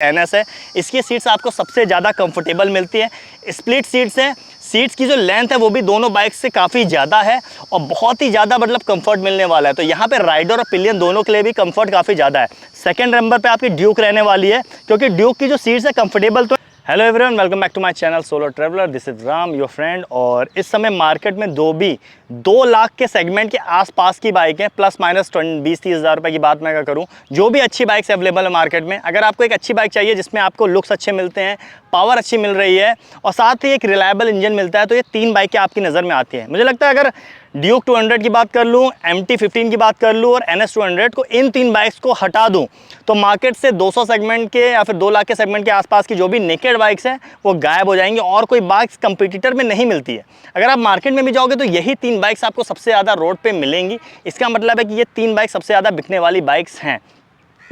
NS है, इसकी seats आपको सबसे ज़्यादा कंफर्टेबल मिलती है। स्प्लिट सीट्स हैं, सीट्स की जो लेंथ है वो भी दोनों बाइक से काफ़ी ज़्यादा है और बहुत ही ज़्यादा मतलब कंफर्ट मिलने वाला है। तो यहाँ पे राइडर और पिलियन दोनों के लिए भी कंफर्ट काफ़ी ज़्यादा है। सेकंड नंबर पे आपकी ड्यूक रहने वाली है, क्योंकि ड्यूक की जो सीट्स है कंफर्टेबल तो। Hello everyone, welcome back to my channel solo traveller. This is Ram your friend. और इस समय मार्केट में 2 लाख के सेगमेंट के आसपास की बाइक है, प्लस माइनस 20-30 हज़ार रुपये की बात मैं अगर करूँ, जो भी अच्छी बाइक्स अवेलेबल है मार्केट में। अगर आपको एक अच्छी बाइक चाहिए जिसमें आपको लुक्स अच्छे मिलते हैं, पावर अच्छी मिल रही है और साथ ही एक रिलायबल इंजन मिलता है, तो ये 3 बाइकें आपकी नज़र में आती हैं। मुझे लगता है अगर ड्यूक 200 की बात कर लूँ, MT-15 की बात कर लूँ और NS 200 को, इन 3 बाइक्स को हटा दूँ तो मार्केट से 200 सेगमेंट के या फिर 2 लाख के सेगमेंट के आसपास की जो भी नेकेड बाइक्स हैं वो गायब हो जाएंगी और कोई बाइक्स कंपटीटर में नहीं मिलती है। अगर आप मार्केट में भी जाओगे तो यही 3 बाइक्स आपको सबसे ज़्यादा रोड पे मिलेंगी। इसका मतलब है कि ये 3 बाइक सबसे ज़्यादा बिकने वाली बाइक्स हैं।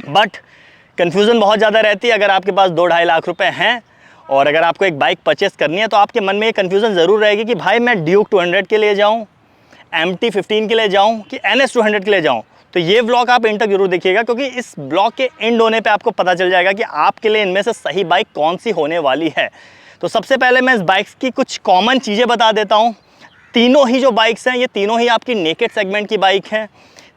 बट कन्फ्यूज़न बहुत ज़्यादा रहती है। अगर आपके पास 2-2.5 लाख रुपये हैं और अगर आपको एक बाइक परचेस करनी है तो आपके मन में ये कन्फ्यूज़न ज़रूर रहेगी कि भाई मैं ड्यूक 200 के लिए जाऊँ, MT-15 के लिए जाऊँ कि NS 200 के लिए जाऊँ। तो ये व्लॉग आप एंड तक जरूर देखिएगा, क्योंकि इस ब्लॉग के एंड होने पे आपको पता चल जाएगा कि आपके लिए इनमें से सही बाइक कौन सी होने वाली है। तो सबसे पहले मैं इस बाइक्स की कुछ कॉमन चीज़ें बता देता हूँ। तीनों ही जो बाइक्स हैं ये तीनों ही आपकी नेकेड सेगमेंट की बाइक हैं।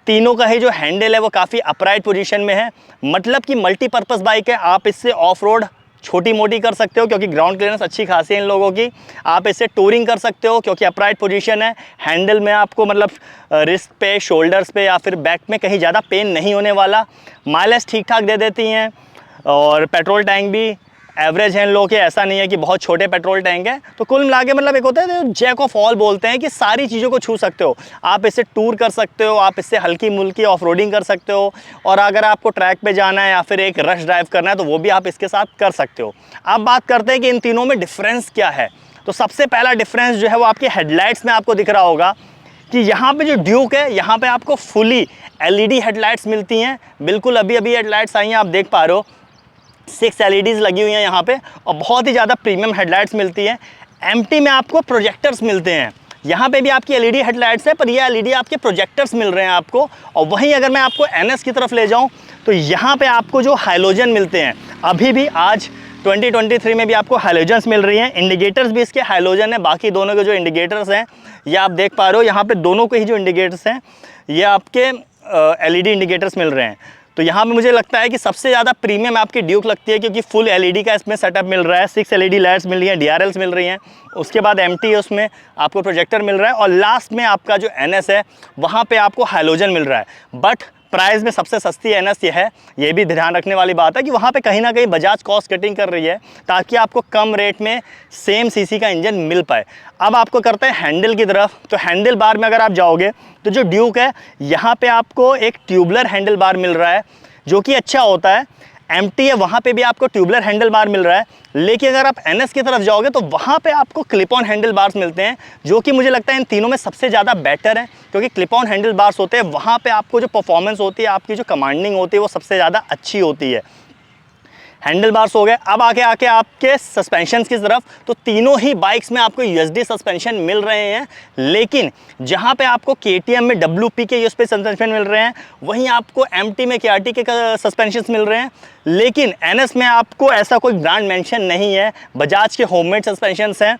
तीनों का ही जो हैंडल है वो काफ़ी अपराइट पोजीशन में है, मतलब कि मल्टीपर्पज़ बाइक है। आप इससे ऑफ रोड छोटी मोटी कर सकते हो क्योंकि ग्राउंड क्लियरेंस अच्छी खासी है इन लोगों की। आप इससे टूरिंग कर सकते हो क्योंकि अपराइट पोजीशन है। हैंडल में आपको मतलब रिस्ट पे, शोल्डर्स पे या फिर बैक में कहीं ज़्यादा पेन नहीं होने वाला। माइलेज ठीक ठाक दे देती हैं और पेट्रोल टैंक भी एवरेज है इन लोगों के, ऐसा नहीं है कि बहुत छोटे पेट्रोल टैंक है। तो कुल मिला के मतलब एक होता है जैक ऑफ ऑल बोलते हैं कि सारी चीज़ों को छू सकते हो। आप इससे टूर कर सकते हो, आप इससे हल्की मुल्की ऑफ रोडिंग कर सकते हो और अगर आपको ट्रैक पे जाना है या फिर एक रश ड्राइव करना है तो वो भी आप इसके साथ कर सकते हो। अब बात करते हैं कि इन तीनों में डिफरेंस क्या है। तो सबसे पहला डिफरेंस जो है वो आपके हेडलाइट्स में आपको दिख रहा होगा कि यहाँ पे जो ड्यूक है यहाँ पे आपको फुली LED हेडलाइट्स मिलती हैं। बिल्कुल अभी अभी हेडलाइट्स आई हैं, आप देख पा रहे हो 6 LEDs लगी हुई हैं यहाँ पे और बहुत ही ज़्यादा प्रीमियम हेडलाइट्स मिलती हैं। MT में आपको प्रोजेक्टर्स मिलते हैं। यहाँ पे भी आपकी LED हेडलाइट्स है, पर ये LED आपके प्रोजेक्टर्स मिल रहे हैं आपको। और वहीं अगर मैं आपको NS की तरफ ले जाऊँ तो यहाँ पे आपको जो हाइलोजन मिलते हैं, अभी भी आज 2023 में भी आपको हाइलोजन्स मिल रही हैं। इंडिकेटर्स भी इसके हाइलोजन है। बाकी दोनों के जो इंडिकेटर्स हैं ये आप देख पा रहे हो, यहाँ पे दोनों के ही जो इंडिकेटर्स हैं ये आपके LED इंडिकेटर्स मिल रहे हैं। तो यहाँ पे मुझे लगता है कि सबसे ज़्यादा प्रीमियम आपकी ड्यूक लगती है, क्योंकि फुल LED का इसमें सेटअप मिल रहा है। 6 LED लाइट्स मिल रही हैं, DRLs मिल रही हैं। उसके बाद MT है, उसमें आपको प्रोजेक्टर मिल रहा है और लास्ट में आपका जो NS है वहाँ पे आपको हाइलोजन मिल रहा है। बट प्राइस में सबसे सस्ती NS ये है। ये भी ध्यान रखने वाली बात है कि वहाँ पे कहीं ना कहीं बजाज कॉस्ट कटिंग कर रही है ताकि आपको कम रेट में सेम CC का इंजन मिल पाए। अब आपको करते हैं हैंडल की तरफ। तो हैंडल बार में अगर आप जाओगे तो जो ड्यूक है यहाँ पे आपको एक ट्यूबलर हैंडल बार मिल रहा है जो कि अच्छा होता है। MT है, वहाँ पे भी आपको ट्यूबलर हैंडल बार मिल रहा है। लेकिन अगर आप NS की तरफ जाओगे तो वहाँ पे आपको क्लिप ऑन हैंडल बार्स मिलते हैं, जो कि मुझे लगता है इन तीनों में सबसे ज़्यादा बेटर है, क्योंकि क्लिप ऑन हैंडल बार्स होते हैं वहाँ पे आपको जो परफॉर्मेंस होती है, आपकी जो कमांडिंग होती है वो सबसे ज़्यादा अच्छी होती है। हैंडल बार्स हो गए। अब आके आपके सस्पेंशन की तरफ, तो तीनों ही बाइक्स में आपको USD सस्पेंशन मिल रहे हैं। लेकिन जहां पे आपको KTM में WP के USP सस्पेंशन मिल रहे हैं, वहीं आपको MT में KRT के सस्पेंशन मिल रहे हैं। लेकिन NS में आपको ऐसा कोई ब्रांड मेंशन नहीं है। बजाज के होममेड सस्पेंशन हैं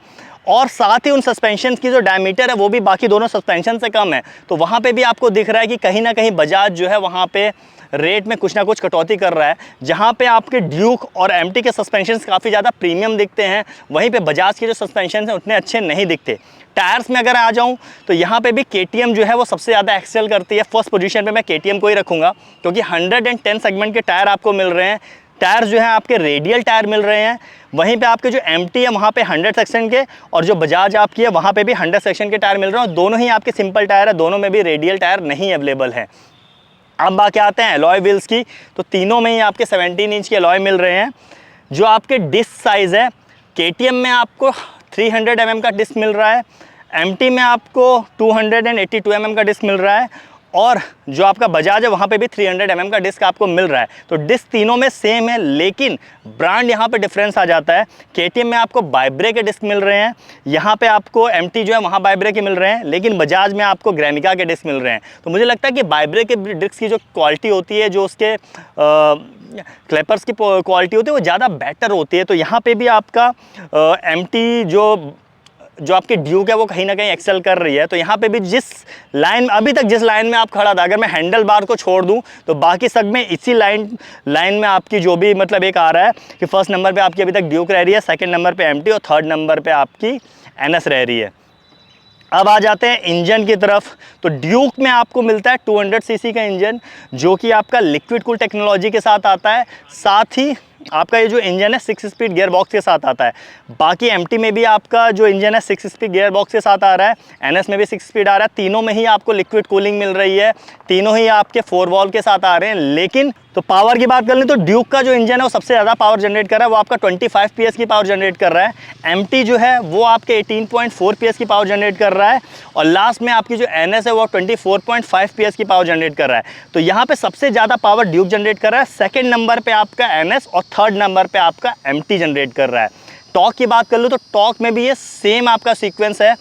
और साथ ही उन सस्पेंशन की जो डायमीटर है वो भी बाकी दोनों सस्पेंशन से कम है। तो वहाँ पे भी आपको दिख रहा है कि कहीं ना कहीं बजाज जो है वहाँ पे रेट में कुछ ना कुछ कटौती कर रहा है। जहाँ पे आपके ड्यूक और MT के सस्पेंशन काफ़ी ज़्यादा प्रीमियम दिखते हैं, वहीं पे बजाज के जो सस्पेंशन हैं उतने अच्छे नहीं दिखते। टायर्स में अगर आ जाऊँ तो यहाँ पे भी KTM जो है वो सबसे ज़्यादा एक्सेल करती है। फर्स्ट पोजीशन पे मैं KTM को ही रखूँगा, क्योंकि 110 सेगमेंट के टायर आपको मिल रहे हैं। टायर जो है आपके रेडियल टायर मिल रहे हैं। वहीं पे आपके जो MT है वहाँ पे 100 सेक्शन के और जो बजाज आपकी है वहाँ पे भी 100 सेक्शन के टायर मिल रहे हैं। और दोनों ही आपके सिंपल टायर है, दोनों में भी रेडियल टायर नहीं अवेलेबल है। अब बाकी आते हैं एलॉय व्हील्स की, तो तीनों में ही आपके 17 इंच के एलॉय मिल रहे हैं। जो आपके डिस्क साइज़ है, KTM में आपको 300 mm का डिस्क मिल रहा है, MT में आपको 282 mm का डिस्क मिल रहा है और जो आपका बजाज है वहाँ पे भी 300 mm का डिस्क आपको मिल रहा है। तो डिस्क तीनों में सेम है, लेकिन ब्रांड यहाँ पे डिफरेंस आ जाता है। KTM में आपको बाइब्रे के डिस्क मिल रहे हैं, यहाँ पे आपको MT जो है वहाँ बाइब्रे के मिल रहे हैं, लेकिन बजाज में आपको ग्रेमिका के डिस्क मिल रहे हैं। तो मुझे लगता है कि बाइब्रे के डिस्क की जो क्वालिटी होती है, जो उसके क्लैपर्स की क्वालिटी होती है वो ज़्यादा बेटर होती है। तो यहाँ पे भी आपका MT जो आपकी ड्यूक है वो कहीं ना कहीं एक्सेल कर रही है। तो यहाँ पे भी अभी तक जिस लाइन में आप खड़ा था, अगर मैं हैंडल बार को छोड़ दूँ तो बाकी सब में इसी लाइन में आपकी जो भी मतलब एक आ रहा है कि फर्स्ट नंबर पे आपकी अभी तक ड्यूक रह रही है, सेकंड नंबर पे MT और थर्ड नंबर पे आपकी NS रह रही है। अब आ जाते हैं इंजन की तरफ। तो ड्यूक में आपको मिलता है 200 सीसी का इंजन, जो कि आपका लिक्विड कूल टेक्नोलॉजी के साथ आता है। साथ ही आपका ये जो इंजन है 6 स्पीड गियर बॉक्स के साथ आता है। बाकी MT में भी आपका जो इंजन है 6 स्पीड गियर बॉक्स के साथ आ रहा है, NS में भी 6 स्पीड आ रहा है। तीनों में ही आपको लिक्विड कूलिंग मिल रही है, तीनों ही आपके 4 वॉल्व के साथ आ रहे हैं। लेकिन तो पावर की बात कर लें तो ड्यूक का जो इंजन है वो सबसे ज़्यादा पावर जनरेट कर रहा है, वो आपका 25 PS की पावर जनरेट कर रहा है। MT जो है वो आपके 18.4 PS की पावर जनरेट कर रहा है, और लास्ट में आपकी जो NS है वो 24.5 PS की पावर जनरेट कर रहा है। तो यहाँ पे सबसे ज़्यादा पावर ड्यूक जनरेट कर रहा है, सेकेंड नंबर पे आपका NS और थर्ड नंबर पे आपका MT जनरेट कर रहा है। टॉर्क की बात कर लो तो टॉर्क में भी ये सेम आपका सीक्वेंस है।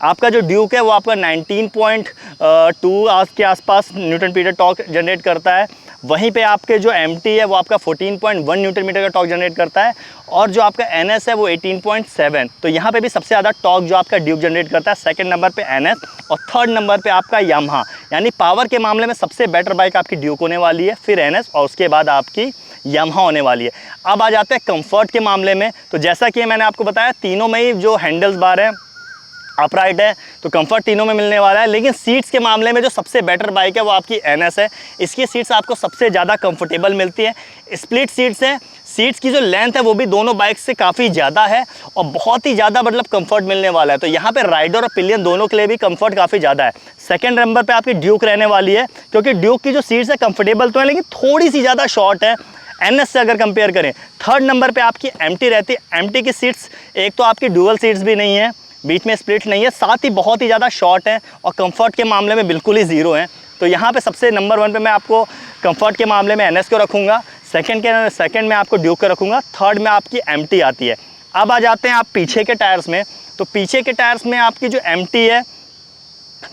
आपका जो ड्यूक है वो आपका 19.2 आज के आसपास न्यूटन मीटर टॉर्क जनरेट करता है। वहीं पे आपके जो MT है वो आपका 14.1 न्यूटन मीटर का टॉर्क जनरेट करता है, और जो आपका NS है वो 18.7। तो यहाँ पे भी सबसे ज़्यादा टॉर्क जो आपका ड्यूक जनरेट करता है, सेकंड नंबर पे NS और थर्ड नंबर पे आपका यामाहा। यानी पावर के मामले में सबसे बेटर बाइक आपकी ड्यूक होने वाली है, फिर NS और उसके बाद आपकी यामाहा होने वाली है। अब आ जाते हैं कंफर्ट के मामले में। तो जैसा कि मैंने आपको बताया, तीनों में ही जो हैंडल्स बार है अपराइट है, तो कंफर्ट तीनों में मिलने वाला है। लेकिन सीट्स के मामले में जो सबसे बेटर बाइक है वो आपकी NS है। इसकी सीट्स आपको सबसे ज़्यादा कंफर्टेबल मिलती है, स्प्लिट सीट्स हैं। सीट्स की जो लेंथ है वो भी दोनों बाइक से काफ़ी ज़्यादा है और बहुत ही ज़्यादा मतलब कंफर्ट मिलने वाला है। तो यहाँ पे राइडर और पिलियन दोनों के लिए भी कंफर्ट काफ़ी ज़्यादा है। सेकंड नंबर पे आपकी ड्यूक रहने वाली है, क्योंकि ड्यूक की जो सीट्स है कंफर्टेबल तो है लेकिन थोड़ी सी ज़्यादा शॉर्ट है NS से अगर कंपेयर करें। थर्ड नंबर पे आपकी MT रहती है। MT की सीट्स एक तो आपकी डुअल सीट्स भी नहीं है, बीच में स्प्लिट नहीं है, साथ ही बहुत ही ज़्यादा शॉर्ट है और कंफर्ट के मामले में बिल्कुल ही ज़ीरो है। तो यहाँ पे सबसे नंबर 1 पे मैं आपको कंफर्ट के मामले में NS को रखूँगा, सेकंड में आपको ड्यूक को रखूँगा, थर्ड में आपकी MT आती है। अब आ जाते हैं आप पीछे के टायर्स में। तो पीछे के टायर्स में आपकी जो MT है,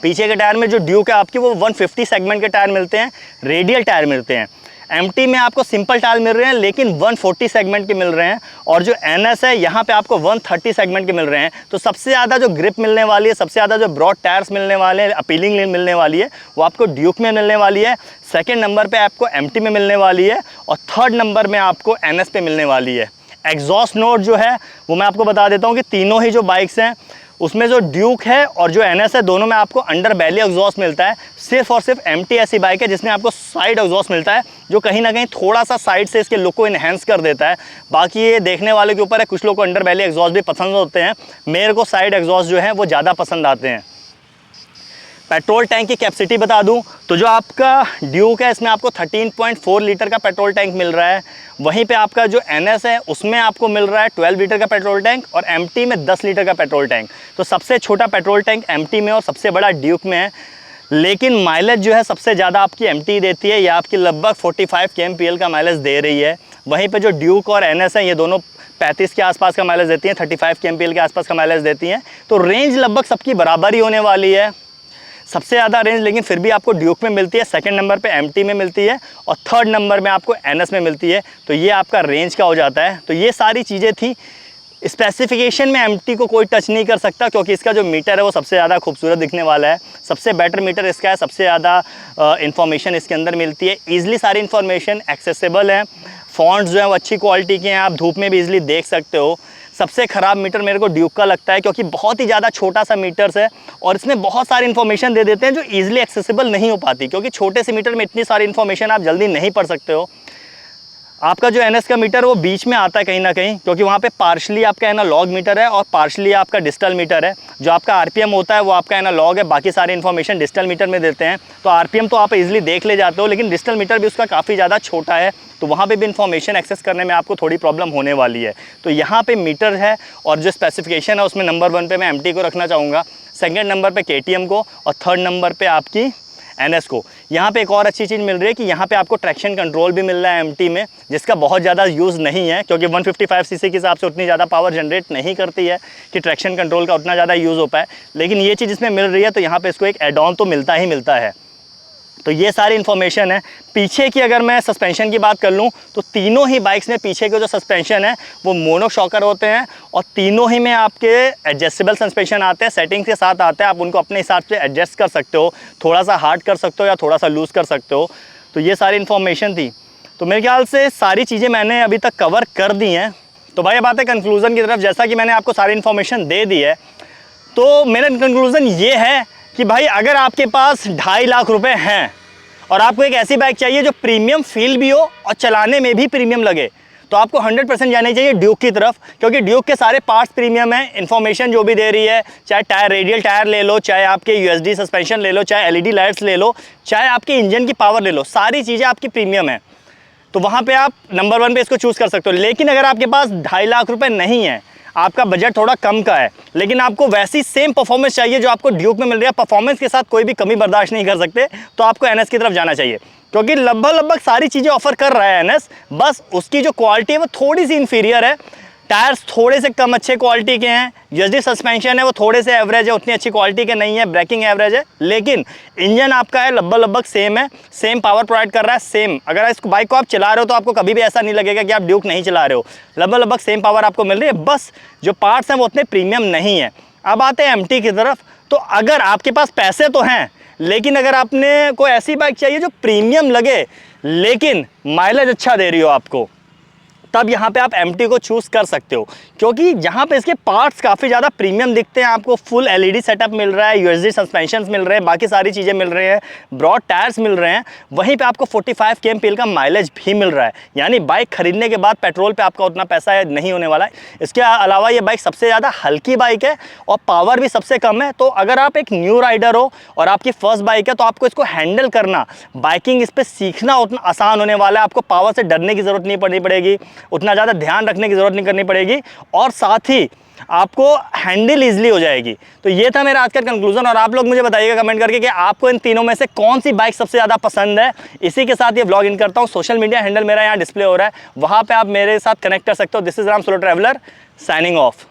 पीछे के टायर में जो ड्यूक है आपकी वो 150 सेगमेंट के टायर मिलते हैं, रेडियल टायर मिलते हैं। MT में आपको सिंपल टायर मिल रहे हैं लेकिन 140 सेगमेंट के मिल रहे हैं, और जो NS है यहाँ पे आपको 130 सेगमेंट के मिल रहे हैं। तो सबसे ज़्यादा जो ग्रिप मिलने वाली है, सबसे ज़्यादा जो ब्रॉड टायर्स मिलने वाले हैं, अपीलिंग मिलने वाली है, वो आपको ड्यूक में मिलने वाली है। सेकंड नंबर पे आपको MT में मिलने वाली है, और थर्ड नंबर में आपको NS पे मिलने वाली है। एग्जॉस्ट नोट जो है वो मैं आपको बता देता हूँ कि तीनों ही जो बाइक्स हैं उसमें जो ड्यूक है और जो NS है दोनों में आपको अंडर बैली एग्जॉस्ट मिलता है। सिर्फ और सिर्फ MT ऐसी बाइक है जिसमें आपको साइड एग्जॉस्ट मिलता है, जो कहीं ना कहीं थोड़ा सा साइड से इसके लुक को इन्हेंस कर देता है। बाकी ये देखने वाले के ऊपर है, कुछ लोग को अंडर बैली एग्जॉस्ट भी पसंद होते हैं, मेरे को साइड एग्जॉस्ट जो है वो ज़्यादा पसंद आते हैं। पेट्रोल टैंक की कैपेसिटी बता दूं तो जो आपका ड्यूक है इसमें आपको 13.4 लीटर का पेट्रोल टैंक मिल रहा है। वहीं पे आपका जो NS है उसमें आपको मिल रहा है 12 लीटर का पेट्रोल टैंक, और MT में 10 लीटर का पेट्रोल टैंक। तो सबसे छोटा पेट्रोल टैंक MT में और सबसे बड़ा ड्यूक में है, लेकिन माइलेज जो है सबसे ज़्यादा आपकी MT देती है। ये आपकी लगभग 45 kmpl का माइलेज दे रही है। वहीं पर जो ड्यूक और NS है ये दोनों 35 के आसपास का माइलेज देती हैं, 35 kmpl के आसपास का माइलेज देती हैं। तो रेंज लगभग सबकी बराबर ही होने वाली है। सबसे ज़्यादा रेंज लेकिन फिर भी आपको ड्यूक में मिलती है, सेकंड नंबर पे MT में मिलती है, और थर्ड नंबर में आपको NS में मिलती है। तो ये आपका रेंज का हो जाता है। तो ये सारी चीज़ें थी। स्पेसिफिकेशन में MT को कोई टच नहीं कर सकता, क्योंकि इसका जो मीटर है वो सबसे ज़्यादा खूबसूरत दिखने वाला है, सबसे बेटर मीटर इसका है, सबसे ज़्यादा इन्फॉर्मेशन इसके अंदर मिलती है। ईजिली सारी इन्फॉर्मेशन एक्सेसिबल है, फॉन्ट्स जो है वो अच्छी क्वालिटी के हैं, आप धूप में भी ईजिली देख सकते हो। सबसे ख़राब मीटर मेरे को ड्यूक का लगता है, क्योंकि बहुत ही ज़्यादा छोटा सा मीटर्स है और इसमें बहुत सारी इन्फॉर्मेशन दे देते हैं जो ईजिली एक्सेसिबल नहीं हो पाती, क्योंकि छोटे से मीटर में इतनी सारी इन्फॉर्मेशन आप जल्दी नहीं पढ़ सकते हो। आपका जो NS का मीटर वो बीच में आता है कहीं ना कहीं, क्योंकि वहाँ पे पार्शली आपका एनालॉग मीटर है और पार्शली आपका डिजिटल मीटर है। जो आपका RPM होता है वो आपका एनालॉग है, बाकी सारी इन्फॉर्मेशन डिजिटल मीटर में देते हैं। तो RPM तो आप इजीली देख ले जाते हो, लेकिन डिजिटल मीटर भी उसका काफ़ी ज़्यादा छोटा है, तो वहाँ पे भी इन्फॉर्मेशन एक्सेस करने में आपको थोड़ी प्रॉब्लम होने वाली है। तो यहाँ पे मीटर है और जो स्पेसिफिकेशन है उसमें नंबर 1 पे मैं MT को रखना चाहूँगा, सेकंड नंबर पे KTM को, और थर्ड नंबर पे आपकी NS को। यहाँ पे एक और अच्छी चीज़ मिल रही है कि यहाँ पे आपको ट्रैक्शन कंट्रोल भी मिल रहा है MT में, जिसका बहुत ज़्यादा यूज़ नहीं है, क्योंकि 155 सीसी के हिसाब से उतनी ज़्यादा पावर जनरेट नहीं करती है कि ट्रैक्शन कंट्रोल का उतना ज़्यादा यूज़ हो पाए। लेकिन ये चीज़ इसमें मिल रही है, तो यहाँ पे इसको एक एड ऑन तो मिलता ही मिलता है। तो ये सारी इन्फॉर्मेशन है। पीछे की अगर मैं सस्पेंशन की बात कर लूँ तो तीनों ही बाइक्स में पीछे के जो सस्पेंशन है वो मोनो शॉकर होते हैं और तीनों ही में आपके एडजस्टेबल सस्पेंशन आते हैं, सेटिंग्स के साथ आते हैं। आप उनको अपने हिसाब से एडजस्ट कर सकते हो, थोड़ा सा हार्ड कर सकते हो या थोड़ा सा लूज़ कर सकते हो। तो ये सारी इन्फॉर्मेशन थी। तो मेरे ख्याल से सारी चीज़ें मैंने अभी तक कवर कर दी हैं। तो भाई अब आते हैं कंक्लूज़न की तरफ। जैसा कि मैंने आपको सारी इन्फॉर्मेशन दे दी है, तो मेरा कंक्लूज़न ये है कि भाई अगर आपके पास 2.5 लाख रुपए हैं और आपको एक ऐसी बाइक चाहिए जो प्रीमियम फील भी हो और चलाने में भी प्रीमियम लगे, तो आपको 100% जाना चाहिए ड्यूक की तरफ, क्योंकि ड्यूक के सारे पार्ट्स प्रीमियम हैं। इन्फॉर्मेशन जो भी दे रही है, चाहे टायर, रेडियल टायर ले लो, चाहे आपके यूएसडी सस्पेंशन ले लो, चाहे एलईडी लाइट्स ले लो, चाहे आपके इंजन की पावर ले लो, सारी चीज़ें आपकी प्रीमियम है। तो वहाँ पे आप नंबर 1 पे इसको चूज़ कर सकते हो। लेकिन अगर आपके पास 2.5 लाख रुपए नहीं है, आपका बजट थोड़ा कम का है, लेकिन आपको वैसी सेम परफॉर्मेंस चाहिए जो आपको ड्यूक में मिल रही है, परफॉर्मेंस के साथ कोई भी कमी बर्दाश्त नहीं कर सकते, तो आपको एनएस की तरफ जाना चाहिए, क्योंकि लगभग सारी चीज़ें ऑफर कर रहा है एनएस। बस उसकी जो क्वालिटी है वो थोड़ी सी इन्फीरियर है। टायर्स थोड़े से कम अच्छे क्वालिटी के हैं, यूएसडी सस्पेंशन है वो थोड़े से एवरेज है, उतनी अच्छी क्वालिटी के नहीं है, ब्रेकिंग एवरेज है। लेकिन इंजन आपका है लगभग सेम है, सेम पावर प्रोवाइड कर रहा है, सेम। अगर इस बाइक को आप चला रहे हो तो आपको कभी भी ऐसा नहीं लगेगा कि आप ड्यूक नहीं चला रहे हो, लगभग सेम पावर आपको मिल रही है। बस जो पार्ट्स हैं वो उतने प्रीमियम नहीं है। अब आते हैं एमटी की तरफ। तो अगर आपके पास पैसे तो हैं, लेकिन अगर आपने कोई ऐसी बाइक चाहिए जो प्रीमियम लगे लेकिन माइलेज अच्छा दे रही हो आपको, तब यहाँ पे आप एमटी को चूज़ कर सकते हो, क्योंकि यहाँ पे इसके पार्ट्स काफ़ी ज़्यादा प्रीमियम दिखते हैं। आपको फुल एलईडी सेटअप मिल रहा है, यूएसडी सस्पेंशंस मिल रहे हैं, बाकी सारी चीज़ें मिल रही हैं, ब्रॉड टायर्स मिल रहे हैं, वहीं पे आपको 45 kmpl का माइलेज भी मिल रहा है। यानी बाइक खरीदने के बाद पेट्रोल पे आपका उतना पैसा नहीं होने वाला है। इसके अलावा ये बाइक सबसे ज़्यादा हल्की बाइक है और पावर भी सबसे कम है। तो अगर आप एक न्यू राइडर हो और आपकी फर्स्ट बाइक है, तो आपको इसको हैंडल करना, बाइकिंग इस पर सीखना उतना आसान होने वाला है। आपको पावर से डरने की ज़रूरत नहीं पड़नी पड़ेगी, उतना ज़्यादा ध्यान रखने की ज़रूरत नहीं करनी पड़ेगी, और साथ ही आपको हैंडल इजीली हो जाएगी। तो ये था मेरा आज का कंक्लूजन। और आप लोग मुझे बताइएगा कमेंट करके कि आपको इन तीनों में से कौन सी बाइक सबसे ज़्यादा पसंद है। इसी के साथ ये व्लॉग इन करता हूँ। सोशल मीडिया हैंडल मेरा यहाँ डिस्प्ले हो रहा है, वहाँ पे आप मेरे साथ कनेक्ट कर सकते हो। This is Ram solo traveller signing off.